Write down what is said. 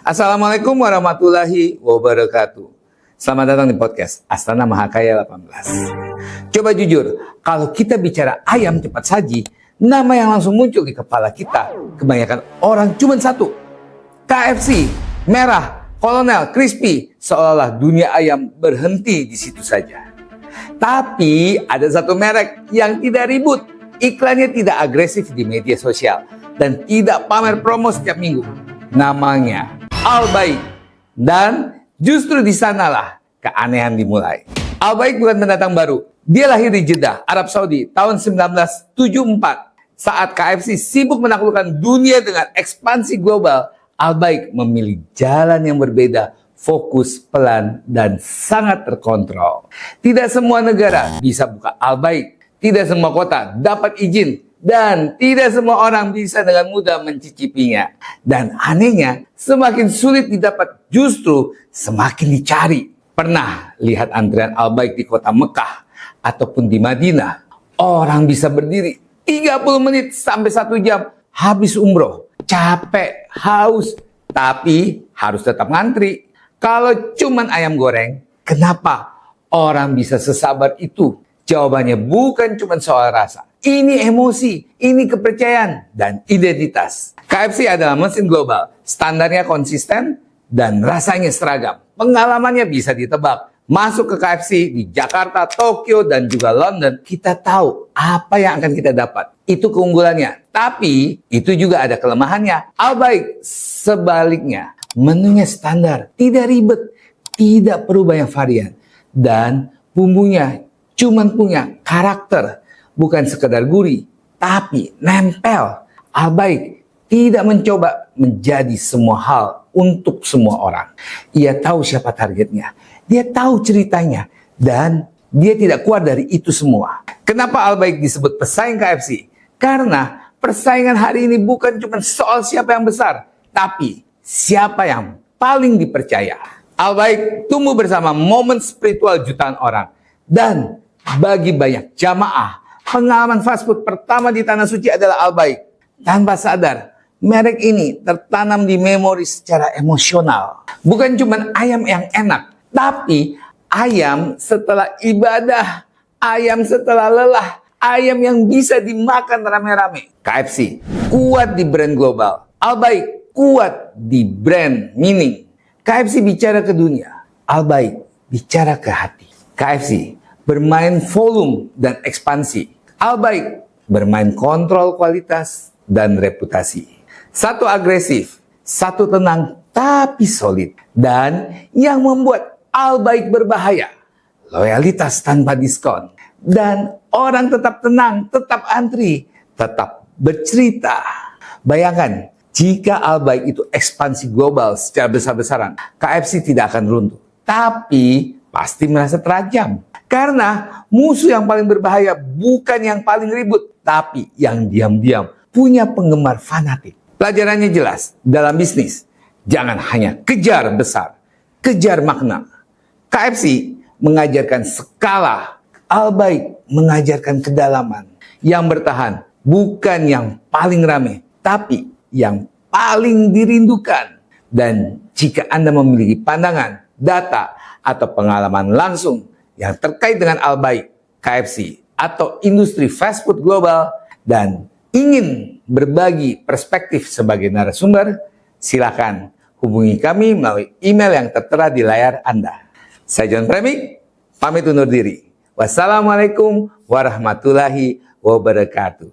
Assalamualaikum warahmatullahi wabarakatuh. Selamat datang di podcast Astana Mahakaya 18. Coba jujur, kalau kita bicara ayam cepat saji, nama yang langsung muncul di kepala kita kebanyakan orang cuma satu. KFC, Merah, Kolonel, Crispy, seolah-olah dunia ayam berhenti di situ saja. Tapi ada satu merek yang tidak ribut, iklannya tidak agresif di media sosial, dan tidak pamer promo setiap minggu. Namanya Al-Baik. Dan justru di sanalah keanehan dimulai. Al-Baik bukan pendatang baru. Dia lahir di Jeddah, Arab Saudi tahun 1974. Saat KFC sibuk menaklukkan dunia dengan ekspansi global, Al-Baik memilih jalan yang berbeda, fokus, pelan, dan sangat terkontrol. Tidak semua negara bisa buka Al-Baik. Tidak semua kota dapat izin. Dan tidak semua orang bisa dengan mudah mencicipinya. Dan anehnya, semakin sulit didapat justru semakin dicari. Pernah lihat antrian Al-Baik di kota Mekah ataupun di Madinah? Orang bisa berdiri 30 menit sampai 1 jam habis umroh. Capek, haus, tapi harus tetap ngantri. Kalau cuman ayam goreng, kenapa orang bisa sesabar itu? Jawabannya bukan cuma soal rasa. Ini emosi, ini kepercayaan, dan identitas. KFC adalah mesin global. Standarnya konsisten dan rasanya seragam. Pengalamannya bisa ditebak. Masuk ke KFC di Jakarta, Tokyo, dan juga London, kita tahu apa yang akan kita dapat. Itu keunggulannya. Tapi itu juga ada kelemahannya. Al-Baik sebaliknya. Menunya standar, tidak ribet, tidak perlu banyak varian. Dan bumbunya cuman punya karakter. Bukan sekedar gurih, tapi nempel. Al-Baik tidak mencoba menjadi semua hal untuk semua orang. Ia tahu siapa targetnya, dia tahu ceritanya, dan dia tidak keluar dari itu semua. Kenapa Al-Baik disebut pesaing KFC? Karena persaingan hari ini bukan cuma soal siapa yang besar, tapi siapa yang paling dipercaya. Al-Baik tumbuh bersama momen spiritual jutaan orang. Dan bagi banyak jamaah, pengalaman fast food pertama di Tanah Suci adalah Al-Baik. Tanpa sadar, merek ini tertanam di memori secara emosional. Bukan cuma ayam yang enak, tapi ayam setelah ibadah, ayam setelah lelah, ayam yang bisa dimakan rame-rame. KFC kuat di brand global, Al-Baik kuat di brand meaning. KFC bicara ke dunia, Al-Baik bicara ke hati. KFC bermain volume dan ekspansi. Al-Baik bermain kontrol kualitas dan reputasi. Satu agresif, satu tenang tapi solid. Dan yang membuat Al-Baik berbahaya, loyalitas tanpa diskon. Dan orang tetap tenang, tetap antri, tetap bercerita. Bayangkan, jika Al-Baik itu ekspansi global secara besar-besaran, KFC tidak akan runtuh. Tapi pasti merasa terajam. Karena musuh yang paling berbahaya bukan yang paling ribut, tapi yang diam-diam punya penggemar fanatik. Pelajarannya jelas, dalam bisnis, jangan hanya kejar besar, kejar makna. KFC mengajarkan skala, Al-Baik mengajarkan kedalaman. Yang bertahan bukan yang paling rame, tapi yang paling dirindukan. Dan jika Anda memiliki pandangan, data, atau pengalaman langsung yang terkait dengan Al-Baik, KFC, atau industri fast food global, dan ingin berbagi perspektif sebagai narasumber, silakan hubungi kami melalui email yang tertera di layar Anda. Saya John Premik, pamit undur diri. Wassalamualaikum warahmatullahi wabarakatuh.